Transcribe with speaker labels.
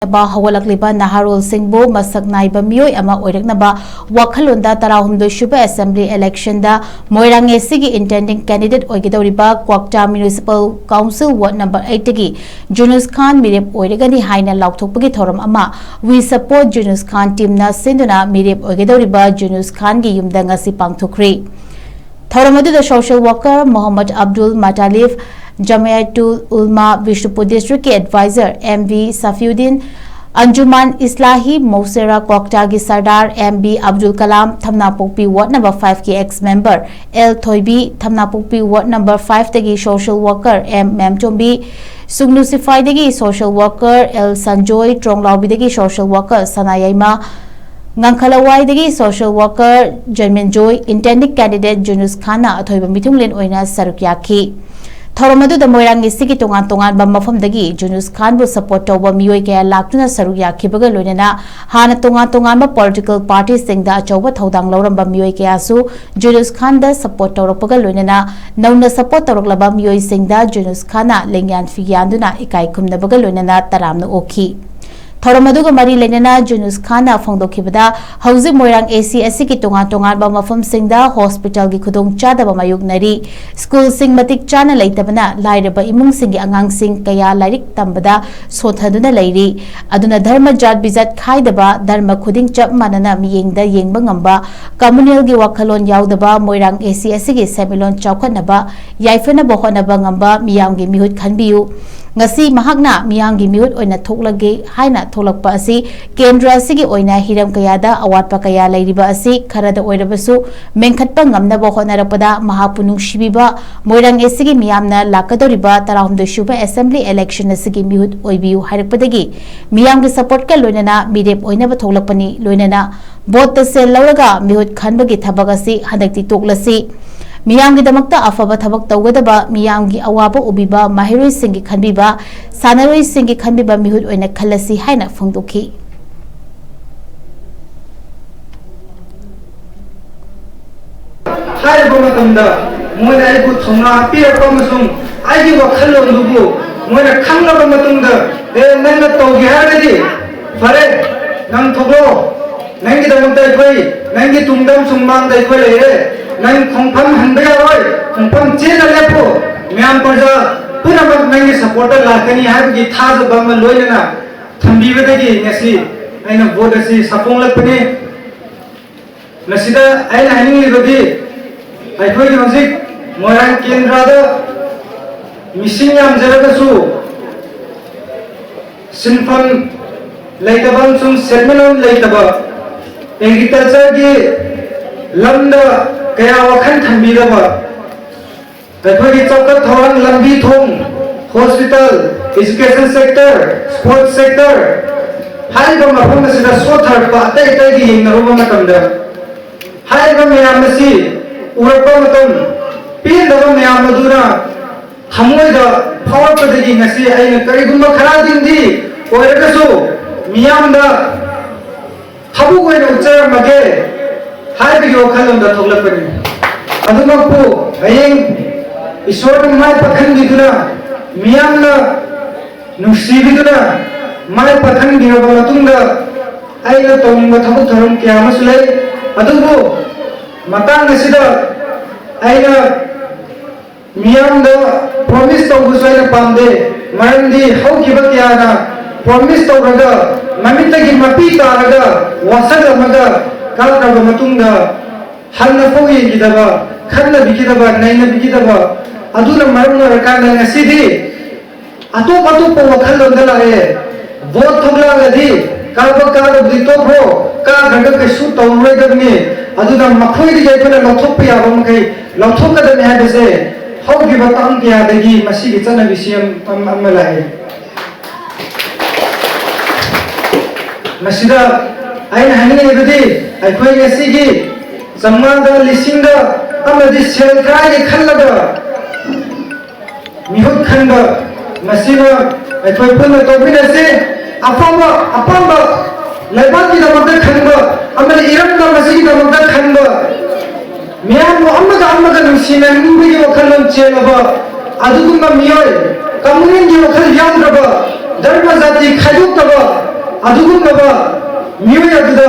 Speaker 1: हवलक्लिबा नाहारोल सिंहबो मसक नाइबा मियोय अमा ओइरकनबा वखलोंदा 13 सुबा असेंबली इलेक्शन दा मोइरांग एसीगी इंटेंडिंग कैंडिडेट ओइगदौरिबा क्वाक्टा म्युनिसिपल काउंसिल वार्ड नंबर 8 गी जुनुस खान मिरेप ओइरगनी हाइना लाउथोकपगी थोरम अमा वी सपोर्ट जुनुस खान टीमना सिंदुना मिरेप ओइगदौरिबा जुनुस खान गी युमदा ngasi पांगथुखरी थोरम अदुदा social worker Mohammad Abdul Matalif Jamiatul Ulama Bishnupur district के एडवाइजर एमवी सफीउद्दीन अंजुमान इस्लाही मौसेरा कोक्टा की सरदार एमबी अब्दुल कलाम थमनापोकपी वार्ड नंबर 5 के ex member L Thoibi Thamnapokpi ward number 5 तगी सोशल वर्कर एम मेमचोंबी सुगनुसिफाई सोशल वर्कर एल संजोय ट्रोंगलाउबी सोशल वर्कर सनायमा Ngangkhalawai social worker Janmin Joy intending candidate Junus Khana athoiba mithunglen oina saruk yakhi Thoramadu da moirang isigi tongan ba mafam dagi Junus Khan bu support tawba miyoi kaya laktuna saruk yakhi baga loinena hana tongan ba political parties singda achawba thodang lauram ba miyoi kaya su Junus Khan da support tawrak baga loinena nauna support tawrak laba miyoi singda Junus Khana lengyan figyanduna ikai khumna baga loinena taramna okhi थोरमदुगा मरी लेनेना जुनुस खाना फोंदोखिबदा हौजिक Moirang AC की तोंगान बा मफम सिंगदा hospital की खुदोंग चादबा मायुगनरी school सिंग मतिक चाना लैतबना लाइरबा इमुंग सिंग अंगांग सिंग कया lyric तंबदा सोथदुना Larry अदुना धर्म जात बिजात खाइदबा धर्म खुदिंग चप मानना मियेंगदा येंगबा ngamba कम्युनल की वखलोन याउदबा मोइरांग एसी की सेमिलोन चौखनबा याइफना बहोनबा ngamba मियांगी मिहुत खनबियु ngasi mahakna miyanggi mihut oina thoklage haina tholakpa asi kendra asigi oina hiram kayada awatpa kaya lairiba asi kharada oirabasu mengkhatpa ngamnaba honarapada mahapunung shibiba moirang esigi miyamna lakadoriba 13 suba assembly election asigi mihut oibiu harakpadagi miyamgi support ka loinana mirep oinaba thoklakpani loinana vote tase lauraga mihut khanbagi thabak asi hadakti toklasi मियांगी दमकता अफब थबक तौगदबा मियांगी अवाबा उबिबा माहिरोई सिंगी खनबिबा सानरोई सिंगी खनबिबा मिहुत ओइना खलसी हाइना फोंदोखी
Speaker 2: हाइबा मतमदा मोइना आइबु थोंगा पिरपा मसुम आइगि वखलो लुबु मोइना खंगबा मतमदा ए नंग तौगे हागदि फरे नंग थोगो नंगी दमकता कोइ नंगी तुंगदम सुंगमांग दै कोइ लेरे नंग खोंफम हंबया होय खोंफम चेन लेपो म्याम परजा पुनमक नंगी सपोर्टर लाकनी हाबगी थाज बम लोइना थंबीबदगी ngasi aina vote asi sapong lakpani nasida aina haning libadi aithoi hojik moirang kendra da missing yam jaraga su sinfam leitabam sum settlement leitaba agriculture gi lamda kaya wakhan thambidaba aithoi chawkat thorang lambi thong hospital education sector sports sector haiba mafam asida sothar pa atai gi hingaruba matamda haiba meyam asi urapa matam pindaba meyam aduna hamoida power padagi ngasi aina karigumba kharadindi oiragasu miyamda habu goina uchar mage haiba gi wakhalonda thoglapani adumakpu ayeng ishwar mai pakhan giduna miyamna nusibiduna mai pakhan giraba matungda aina tawninga thabuk tharum kyamas lay adubu matang asida aina miyamda promise tawbusu aina pamde marandi haukiba kyana promise tawraga mamitagi mapi taraga wasaga maga kalkaba matungda halna fogi gidaba khanna bigidaba naina bigidaba aduna maruna rakana ngasidi atop wakhalonda lae vote thoglagadi kalba dito bro ka dhaga ke su tawroi dabni aduna makhoi di jaipana lothop ya bam kai lothop ka dani habese hogi batam kya dagi masi gi chana bisiyam amalae masida aina hani ebedi ai khoi ngasigi samanda lisinga amadi selkrai gi khallaga mihut khanda masina ai khoi punna tobinase apamba laibaki da magda khanda amali iramna masigi da magda khanda miyam amma nusina nimbi wakhalon chelaba adugumba miyoi kamunin gi wakhal yamraba dharma jati khayuk taba अदुगुम्बा मियोय अदुदा